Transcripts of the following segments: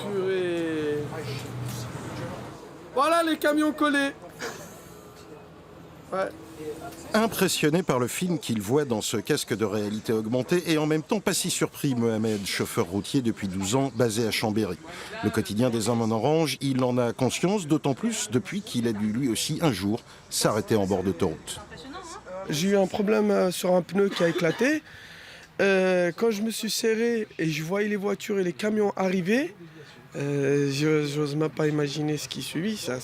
Purée. Voilà les camions collés. Ouais. Impressionné par le film qu'il voit dans ce casque de réalité augmentée et en même temps pas si surpris, Mohamed, chauffeur routier depuis 12 ans, basé à Chambéry. Le quotidien des hommes en orange, il en a conscience, d'autant plus depuis qu'il a dû lui aussi un jour s'arrêter en bord d'autoroute. J'ai eu un problème sur un pneu qui a éclaté. Quand je me suis serré et je voyais les voitures et les camions arriver, j'ose même pas imaginer ce qui suivit. Ça,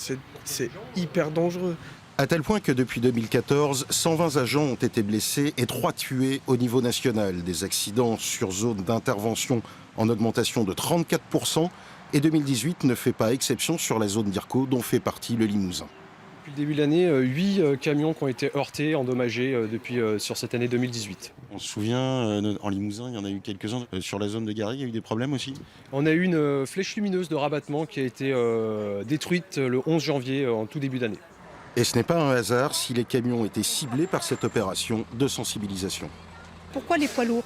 c'est hyper dangereux. À tel point que depuis 2014, 120 agents ont été blessés et 3 tués au niveau national. Des accidents sur zone d'intervention en augmentation de 34%. Et 2018 ne fait pas exception sur la zone d'Irco dont fait partie le Limousin. Depuis le début de l'année, 8 camions qui ont été heurtés, endommagés sur cette année 2018. On se souvient, en Limousin, il y en a eu quelques-uns. Sur la zone de Garry, il y a eu des problèmes aussi. On a eu une flèche lumineuse de rabattement qui a été détruite le 11 janvier en tout début d'année. Et ce n'est pas un hasard si les camions étaient ciblés par cette opération de sensibilisation. Pourquoi les poids lourds?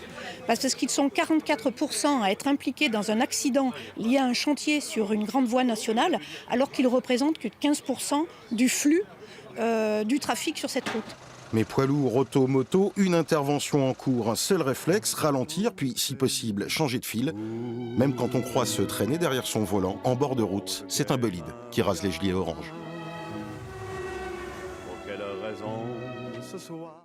Parce qu'ils sont 44% à être impliqués dans un accident lié à un chantier sur une grande voie nationale, alors qu'ils représentent que 15% du flux du trafic sur cette route. Mais poids lourds, auto, moto, une intervention en cours, un seul réflexe, ralentir, puis si possible changer de fil. Même quand on croit se traîner derrière son volant, en bord de route, c'est un bolide qui rase les gilets orange. Pour quelle raison ce soir